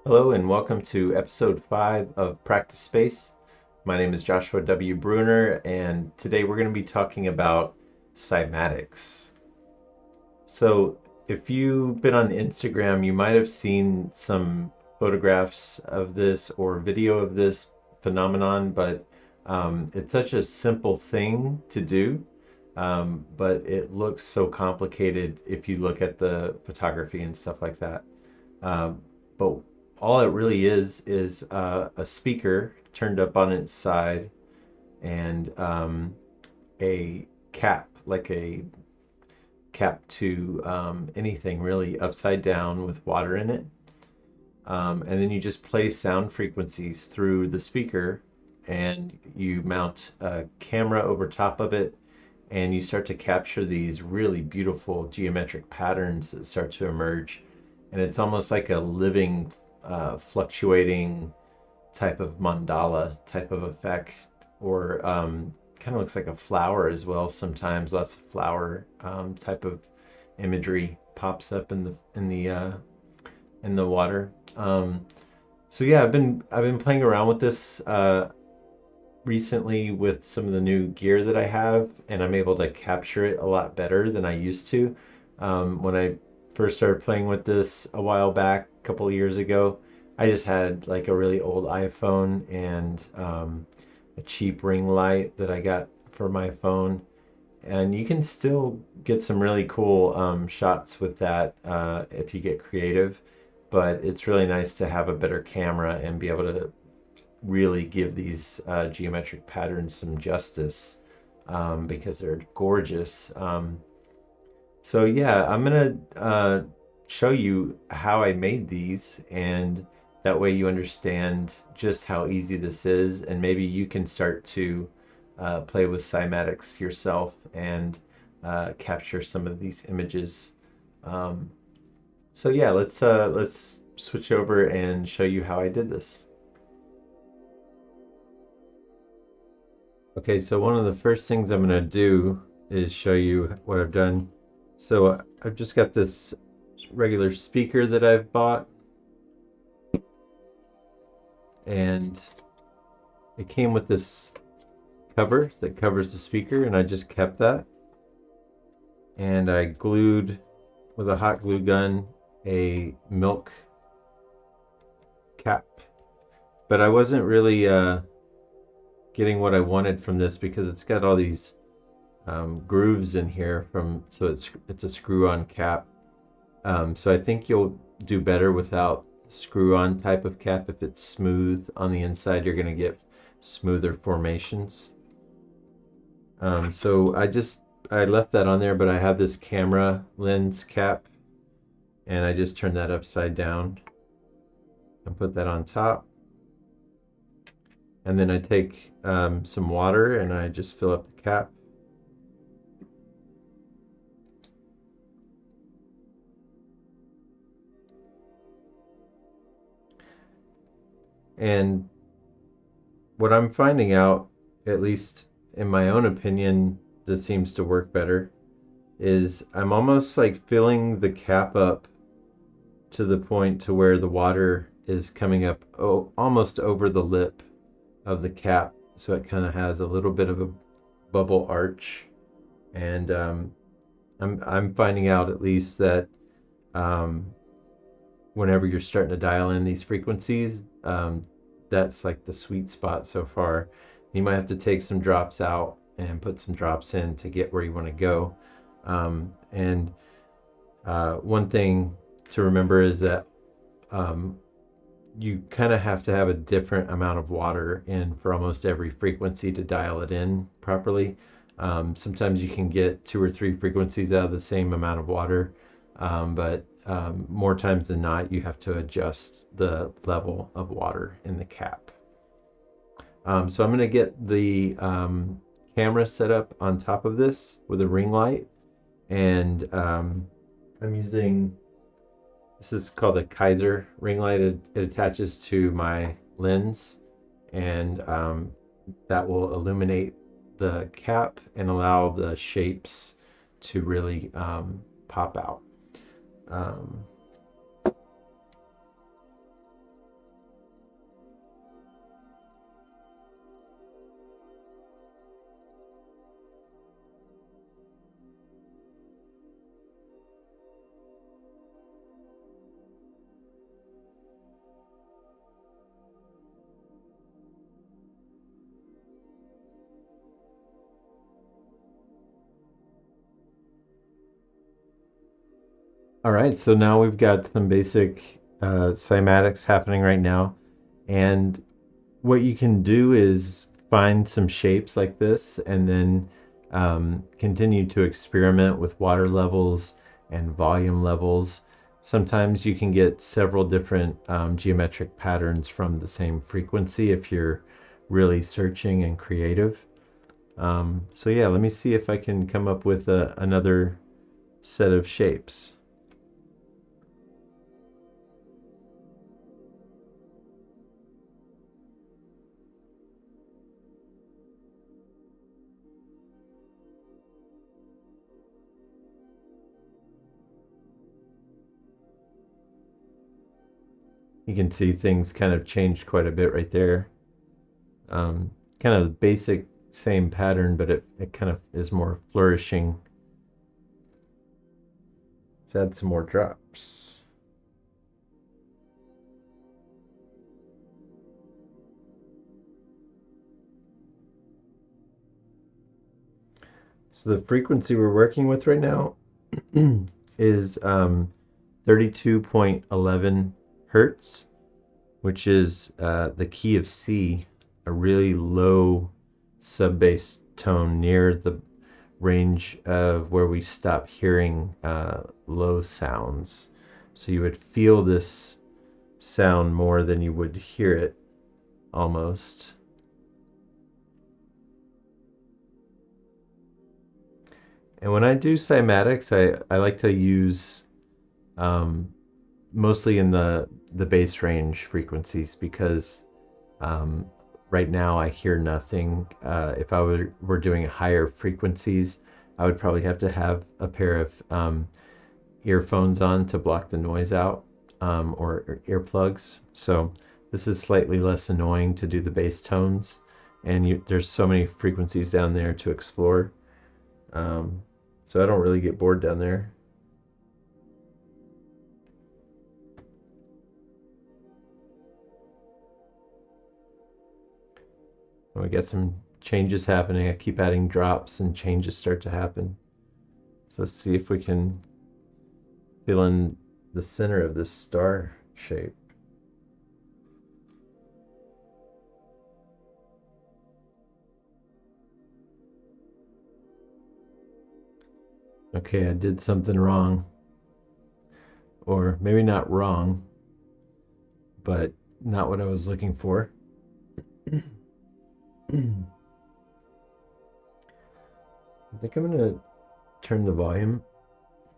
Hello and welcome to episode 5 of Practice Space. My name is Joshua W. Bruner, and today we're going to be talking about cymatics. So, if you've been on Instagram, you might have seen some photographs of this or video of this phenomenon, but it's such a simple thing to do, but it looks so complicated if you look at the photography and stuff like that. But all it really is a speaker turned up on its side and a cap, like a cap to anything really upside down with water in it. And then you just play sound frequencies through the speaker and you mount a camera over top of it and you start to capture these really beautiful geometric patterns that start to emerge. And it's almost like a living, fluctuating type of mandala type of effect, or kind of looks like a flower as well. Sometimes lots of flower type of imagery pops up in the water. So yeah, I've been playing around with this recently with some of the new gear that I have, and I'm able to capture it a lot better than I used to. When I first started playing with this a while back, a couple of years ago, I just had like a really old iPhone and a cheap ring light that I got for my phone. And you can still get some really cool shots with that if you get creative. But it's really nice to have a better camera and be able to really give these geometric patterns some justice because they're gorgeous. So yeah, I'm gonna show you how I made these, and that way you understand just how easy this is, and maybe you can start to play with cymatics yourself and capture some of these images. Um, so yeah, let's switch over and show you how I did this. Okay, so one of the first things I'm gonna do is show you what I've done. So I've just got this regular speaker that I've bought, and it came with this cover that covers the speaker, and I just kept that. And I glued with a hot glue gun a milk cap. But I wasn't really getting what I wanted from this because it's got all these grooves in here so it's a screw-on cap. So I think you'll do better without screw-on type of cap. If it's smooth on the inside, you're going to get smoother formations. So I left that on there, but I have this camera lens cap, and I just turn that upside down and put that on top. And then I take some water and I just fill up the cap. And what I'm finding out, at least in my own opinion, this seems to work better, is I'm almost like filling the cap up to the point to where the water is coming up almost over the lip of the cap. So it kind of has a little bit of a bubble arch. And I'm finding out at least that whenever you're starting to dial in these frequencies, that's like the sweet spot so far. You might have to take some drops out and put some drops in to get where you want to go. And one thing to remember is that you kind of have to have a different amount of water in for almost every frequency to dial it in properly. Sometimes you can get 2 or 3 frequencies out of the same amount of water, but more times than not, you have to adjust the level of water in the cap. So I'm going to get the camera set up on top of this with a ring light, and I'm using, this is called a Kaiser ring light. It attaches to my lens, and that will illuminate the cap and allow the shapes to really pop out. All right, so now we've got some basic cymatics happening right now. And what you can do is find some shapes like this and then continue to experiment with water levels and volume levels. Sometimes you can get several different geometric patterns from the same frequency if you're really searching and creative. So yeah, let me see if I can come up with another set of shapes. You can see things kind of changed quite a bit right there. Um, Kind of basic same pattern, but it kind of is more flourishing. Let's add some more drops. So the frequency we're working with right now is 32.11 hertz, which is the key of C, a really low sub bass tone near the range of where we stop hearing low sounds. So you would feel this sound more than you would hear it almost. And when I do cymatics, I like to use um, mostly in the bass range frequencies because um, right now I hear nothing. If I were doing higher frequencies, I would probably have to have a pair of earphones on to block the noise out, or earplugs. So this is slightly less annoying to do the bass tones, and there's so many frequencies down there to explore. Um, so I don't really get bored down there. We get some changes happening. I keep adding drops and changes start to happen. So let's see if we can fill in the center of this star shape. Okay, I did something wrong. Or maybe not wrong, but not what I was looking for. I think I'm going to turn the volume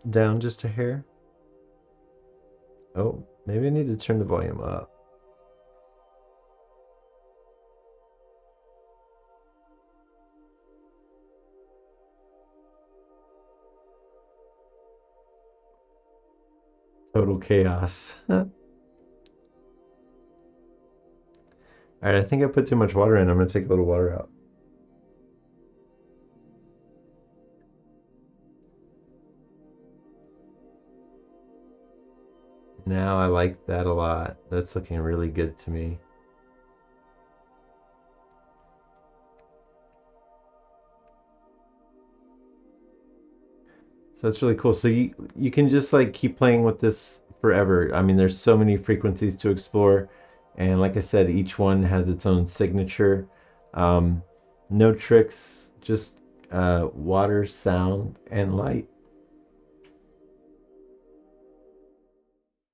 down just a hair. Oh, maybe I need to turn the volume up. Total chaos. All right, I think I put too much water in. I'm going to take a little water out. Now I like that a lot. That's looking really good to me. So that's really cool. So you can just like keep playing with this forever. I mean, there's so many frequencies to explore, and like I said, each one has its own signature. Um, no tricks, just water, sound, and light.